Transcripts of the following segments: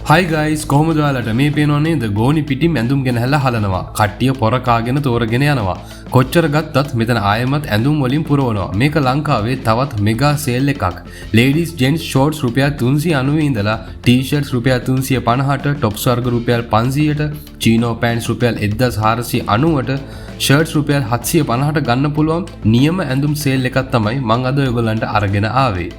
හයි guys කොහොමද ඔයාලට මේ පේනවනේ ද ගෝනි පිටින් ඇඳුම් ගෙනහැල්ලා හලනවා කට්ටිය පොර කාගෙන තෝරගෙන යනවා කොච්චර ගත්තත් මෙතන ආයෙමත් ඇඳුම් වලින් පුරවනවා මේක ලංකාවේ තවත් මෙගා සේල් එකක් ලේඩීස් ජෙන්ට්ස් ෂෝට්ස් රුපියල් 390 ඉඳලා ටී-ෂර්ට්ස් රුපියල් 350ට টොප්ස් වර්ග රුපියල් 500ට චීනෝ පැන්ට්ස් රුපියල් 1490ට ෂර්ට්ස් රුපියල් 750ට ගන්න පුළුවන් නියම ඇඳුම් සේල් එකක් තමයි මම අද ඔයගොල්ලන්ට අරගෙන ආවේ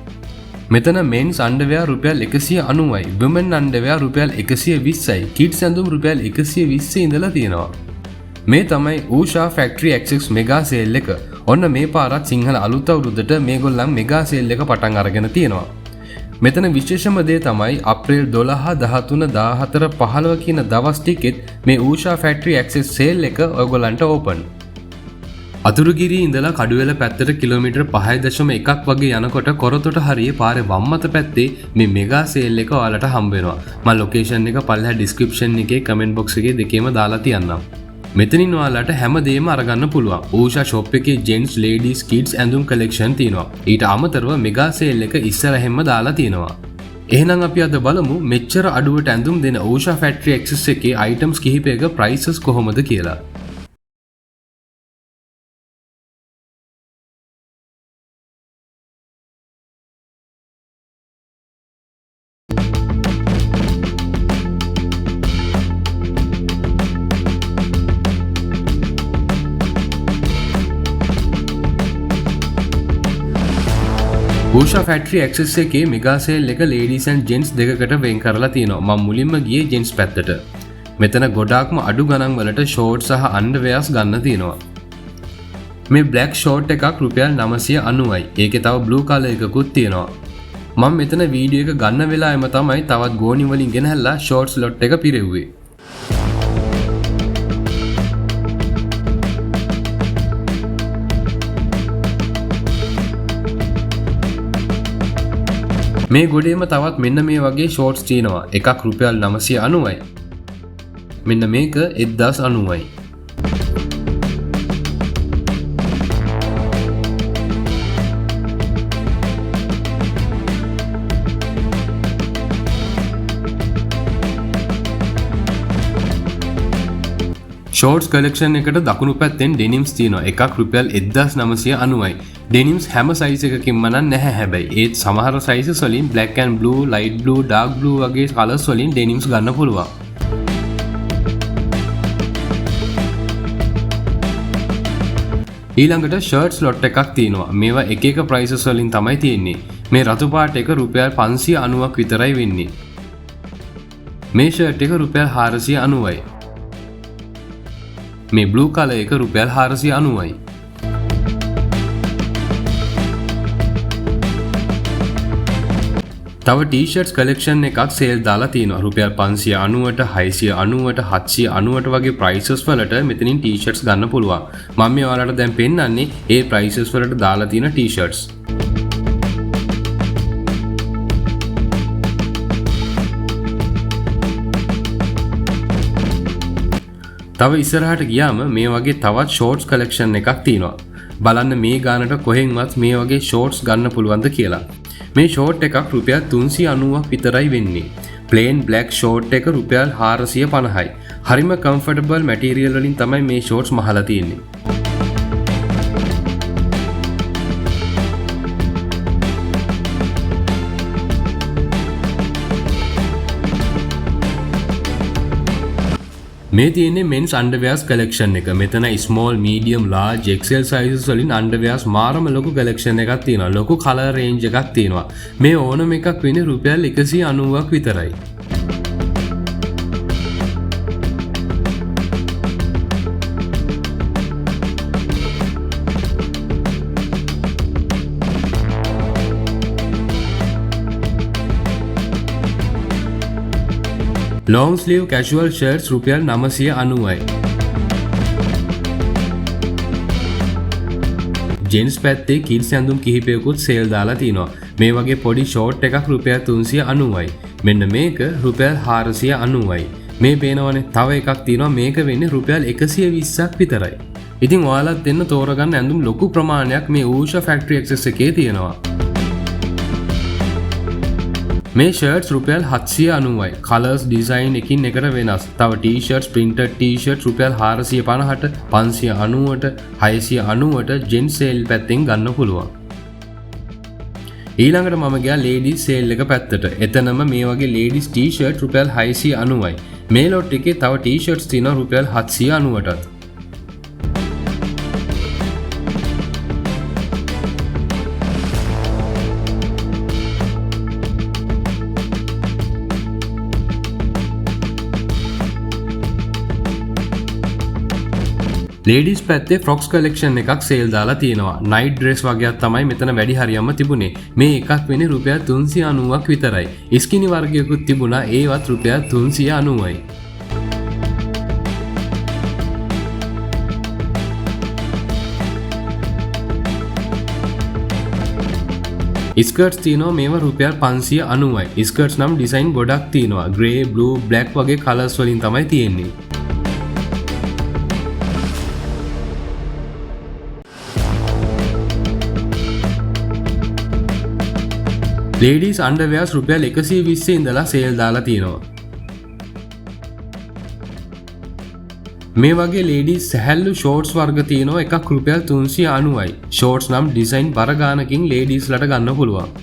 මෙතන මෙන්ස් අන්ඩර්වෙයා රුපියල් 190යි විමන් අන්ඩර්වෙයා රුපියල් 120යි කිඩ්ස් ඇඳුම් රුපියල් 120 ඉඳලා තියෙනවා මේ තමයි ඌෂා ෆැක්ටරි ඇක්සස් මෙගා සේල් එක ඔන්න මේ පාරත් සිංහල අලුත් අවුරුද්දට මේගොල්ලන් මෙගා සේල් එක පටන් අරගෙන තියෙනවා මෙතන විශේෂම දේ තමයි අප්‍රේල් 12 13 14 15 කියන දවස් ටිකෙත් මේ ඌෂා ෆැක්ටරි ඇක්සස් සේල් එක ඔයගොල්ලන්ට ඕපන් අතුරුගිරිය ඉඳලා කඩුවෙල පැත්තට කිලෝමීටර් 5.1ක් වගේ යනකොට කොරතොට හරියේ පාරේ වම් අත පැත්තේ මේ මෙගා සේල් එක ඔයාලට හම්බ වෙනවා. මම ලොකේෂන් එක පල්ලෙහා ඩිස්ක්‍රිප්ෂන් එකේ කමෙන්ට් බොක්ස් එකේ දෙකේම දාලා තියන්නම්. මෙතනින් ඔයාලට හැමදේම අරගන්න පුළුවන්. ඌෂා ෂොප් එකේ ජෙන්ට්ස්, ලේඩීස්, කිඩ්ස් ඇඳුම් කලෙක්ෂන් තියෙනවා. ඊට අමතරව මෙගා සේල් එක ඉස්සරහින්ම දාලා තියෙනවා. එහෙනම් අපි අද බලමු මෙච්චර අඩුවට ඇඳුම් දෙන ඌෂා ෆැක්ටරි ඇක්සස් එකේ අයිටම්ස් කිහිපයක ප්‍රයිසස් කොහොමද කියලා. ඌෂා ෆැක්ටරි ඇක්සස් එකේ මෙගා සේල් එක ලේඩීස් ඇන්ඩ් ජෙන්ට්ස් දෙකකට වෙන් කරලා තියෙනවා. මම මුලින්ම ගියේ ජෙන්ට්ස් පැත්තට. මෙතන ගොඩාක්ම අඩු ගණන් වලට ෂෝට් සහ අන්ඩර්වෙයර්ස් ගන්න තියෙනවා. මේ බ්ලැක් ෂෝට් එකක් රුපියල් 990යි. ඒකේ තව බ්ලූ කලර් එකකුත් තියෙනවා. මම මෙතන වීඩියෝ එක ගන්න වෙලාවෙම තමයි තවත් ගෝනි වලින් ගෙනහැල්ලා ෂෝට්ස් ලොට් එක පිරෙව්වේ. මේ ගොඩේම තවත් මෙන්න මේ වගේ ෂෝට්ස් තියෙනවා. එකක් රුපියල් 990යි. මෙන්න මේක 1090යි. ෂෝට්ස් කලෙක්ෂන් එකට දකුණු පැත්තෙන් ඩෙනිම්ස් තියෙනවා. එකක් රුපියල් 1990යි. ඩෙනිම්ස් හැම සයිස් එකකින්ම නැහැ හැබැයි. ඒත් සමහර සයිසස් වලින් black and blue, light blue, dark blue වගේ කලර්ස් වලින් ඩෙනිම්ස් ගන්න පුළුවන්. ඊළඟට ෂර්ට්ස් ලොට් එකක් තියෙනවා. මේවා එක එක ප්‍රයිසස් වලින් තමයි තියෙන්නේ. මේ රතු පාට එක රුපියල් 590ක් විතරයි වෙන්නේ. මේ ෂර්ට් එක රුපියල් 490යි. මේ බ්ලූ කලර් එක රුපියල් 490යි. තව ටී-ෂර්ට්ස් කලෙක්ෂන් එකක් සේල් දාලා තියෙනවා. රුපියල් 590ට 690ට 790ට වගේ ප්‍රයිසස් වලට මෙතනින් ටී-ෂර්ට්ස් ගන්න පුළුවන්. මම මේ ඔයාලට දැන් පෙන්නන්නේ ඒ ප්‍රයිසස් වලට දාලා තියෙන ටී-ෂර්ට්ස්. තව ඉස්සරහට ගියාම මේ වගේ තවත් ෂෝට්ස් කලෙක්ෂන් එකක් තියෙනවා. බලන්න මේ ගානට කොහෙන්වත් මේ වගේ ෂෝට්ස් ගන්න පුළුවන්ද කියලා. මේ ෂෝට් එකක් රුපියල් 390ක් විතරයි වෙන්නේ. ප්ලේන් බ්ලැක් ෂෝට් එක රුපියල් 450යි. හරිම කම්ෆර්ටබල් මැටීරියල් වලින් තමයි මේ ෂෝට්ස් මහලා තියෙන්නේ. මේ තියෙන්නේ මෙන්ස් අන්ඩර්වෙයර්ස් කලෙක්ෂන් එක. මෙතන small, medium, large, XL sizes වලින් අන්ඩර්වෙයර්ස් මාරම ලොකු කලෙක්ෂන් එකක් තියෙනවා. ලොකු කලර් රේන්ජ් එකක් තියෙනවා. මේ ඕනම එකක් වෙන්නේ රුපියල් 190ක් විතරයි. ලොං ස්ලීව් කැෂුවල් ෂර්ට්ස් රුපියල් 990යි. ජෙන්ට්ස් පැත්තේ කිඩ්ස් ඇඳුම් කිහිපයකුත් සේල් දාලා තිනවා. මේ වගේ පොඩි ෂෝට් එකක් රුපියල් 390යි. මෙන්න මේක රුපියල් 490යි. මේ පේනවනේ තව එකක් තියෙනවා මේක වෙන්නේ රුපියල් 120ක් විතරයි. ඉතින් ඔයාලත් දෙන්න තෝරගන්න ඇඳුම් ලොකු ප්‍රමාණයක් මේ ඌෂා ෆැක්ටරි ඇක්සස් එකේ තියෙනවා. මේ ෂර්ට්ස් රුපියල් 790යි. කලර්ස් ඩිසයින් එකින් එකට වෙනස්. තව ටී-ෂර්ට්ස් printed ටී-ෂර්ට්ස් රුපියල් 450ට 590ට 690ට ජෙන් සේල් පැත්තෙන් ගන්න පුළුවන්. ඊළඟට මම ගියා ලේඩීස් සේල් එක පැත්තට. එතනම මේ වගේ ලේඩීස් ටී-ෂර්ට් රුපියල් 690යි. මේ ලොට් එකේ තව ටී-ෂර්ට්ස් තියෙනවා රුපියල් 790ටත්. ලේඩීස් පැත්තේ ෆ්‍රොක්ස් කලෙක්ෂන් එකක් සේල් දාලා තියෙනවා. නයිට් ඩ්‍රෙස් වගේක් තමයි මෙතන වැඩි හරියක්ම තිබුණේ. මේ එකක් වෙන්නේ රුපියල් 390ක් විතරයි. ස්කිනි වර්ගයකුත් තිබුණා. ඒවත් රුපියල් 390යි. ස්කර්ට්ස් තියෙනවා මේවා රුපියල් 590යි. ස්කර්ට්ස් නම් ඩිසයින් ගොඩක් තියෙනවා. ග්‍රේ, බ්ලූ, බ්ලැක් වගේ කලර්ස් වලින් තමයි තියෙන්නේ. ලේඩීස් අන්ඩර්වෙයර්ස් රුපියල් 120 ඉඳලා සේල් දාලා තියෙනවා. මේ වගේ ලේඩීස් සැහැල්ලු ෂෝට්ස් වර්ග තියෙනවා එකක් රුපියල් 390යි. ෂෝට්ස් නම් ඩිසයින් බර ගානකින් ලේඩීස්ලට ගන්න පුළුවන්.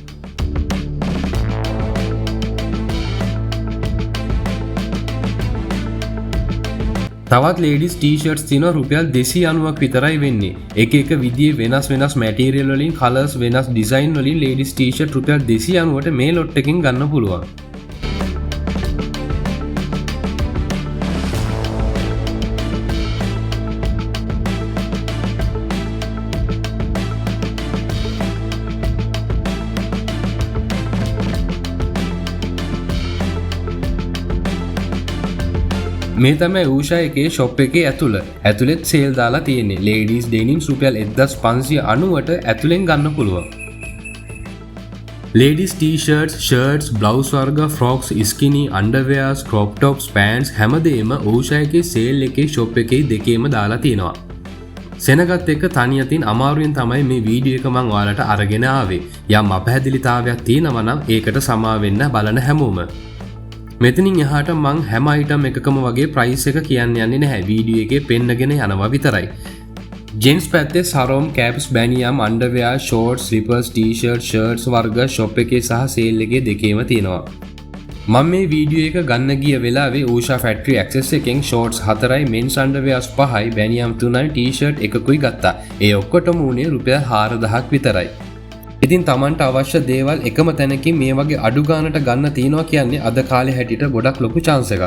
තවත් ලේඩීස් ටී-ෂර්ට්ස් තියෙනවා රුපියල් 290ක් විතරයි වෙන්නේ. එක එක විදිහේ වෙනස් මැටීරියල් වලින් කලර්ස් වෙනස් ඩිසයින් වලින් ලේඩීස් ටී-ෂර්ට් රුපියල් 290ට මේ ලොට් එකකින් ගන්න පුළුවන්. මේ තමයි ඌෂා එකේ ෂොප් එකේ ඇතුළෙත් සේල් දාලා තියෙන්නේ. ලේඩීස් ඩෙනිම්ස් රුපියල් 1590ට ඇතුළෙන් ගන්න පුළුවන්. ලේඩීස් ටී-ෂර්ට්ස්, ෂර්ට්ස්, බ්ලවුස් වර්ග, ෆ්‍රොක්ස්, ස්කිනි, අන්ඩර්වෙයර්ස්, ක්‍රොප් টොප්ස්, පෑන්ට්ස් හැමදේම ඌෂා එකේ සේල් එකේ ෂොප් එකේ දෙකේම දාලා තියෙනවා. සෙනගත් එක්ක තනියතින් අමාරුවෙන් තමයි මේ වීඩියෝ එක මම ඔයාලට අරගෙන ආවේ. යම් අපහැදිලිතාවයක් තියෙනවා නම් ඒකට සමා වෙන්න බලන හැමෝම. මෙතනින් එහාට මං හැම අයිටම් එකකම වගේ ප්‍රයිස් එක කියන්න යන්නේ නැහැ. වීඩියෝ එකේ පෙන්නගෙන යනවා විතරයි. ජෙන්ස් පැත්තේ සරෝම්, කැප්ස්, බැනියම්, අන්ඩර්වෙයර්, ෂෝර්ට්ස්, ස්ලිපර්ස්, ටී-ෂර්ට්, ෂර්ට්ස් වර්ග ෂොප් එකේ සහ සේල් එකේ දෙකේම තියෙනවා. මම මේ වීඩියෝ එක ගන්න ගිය වෙලාවේ ඌෂා ෆැක්ටරි ඇක්සස් එකෙන් ෂෝර්ට්ස් 4යි, මෙන්ස් අන්ඩර්වෙයර්ස් 5යි, බැනියම් 3යි, ටී-ෂර්ට් එකකුයි ගත්තා. ඒ ඔක්කොටම උනේ රුපියල් 4000ක් විතරයි. ඉතින් තමන්ට අවශ්‍ය දේවල් එකම තැනකින් මේ වගේ අඩු ගානට ගන්න තියෙනවා කියන්නේ අද කාලේ හැටියට ගොඩක් ලොකු chance එකක්.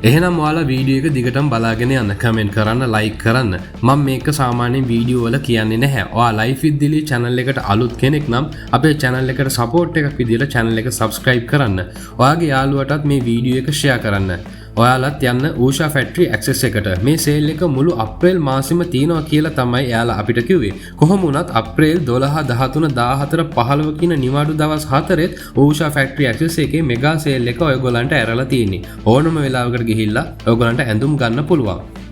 එහෙනම් ඔයාලා වීඩියෝ එක දිගටම බලාගෙන යන්න, කමෙන්ට් කරන්න, ලයික් කරන්න. මම මේක සාමාන්‍යයෙන් වීඩියෝ වල කියන්නේ නැහැ. ඔයා ලයිෆ් විත් දිලි channel එකට අලුත් කෙනෙක් නම් අපේ channel එකට support එකක් විදියට channel එක subscribe කරන්න. ඔයාගේ යාළුවටත් මේ වීඩියෝ එක share කරන්න. ඔයාලත් යන්න ඌෂා ෆැක්ටරි ඇක්සස් එකට. මේ සේල් එක මුළු අප්‍රේල් මාසෙම තියෙනවා කියලා තමයි එයාලා අපිට කිව්වේ. කොහොම වුණත් අප්‍රේල් 12, 13, 14, 15 කියන නිවාඩු දවස් 4ෙත් ඌෂා ෆැක්ටරි ඇක්සස් එකේ මෙගා සේල් එක ඔයගොල්ලන්ට ඇරලා තියෙන්නේ. ඕනම වෙලාවකට ගිහිල්ලා ඔයගොල්ලන්ට ඇඳුම් ගන්න පුළුවන්.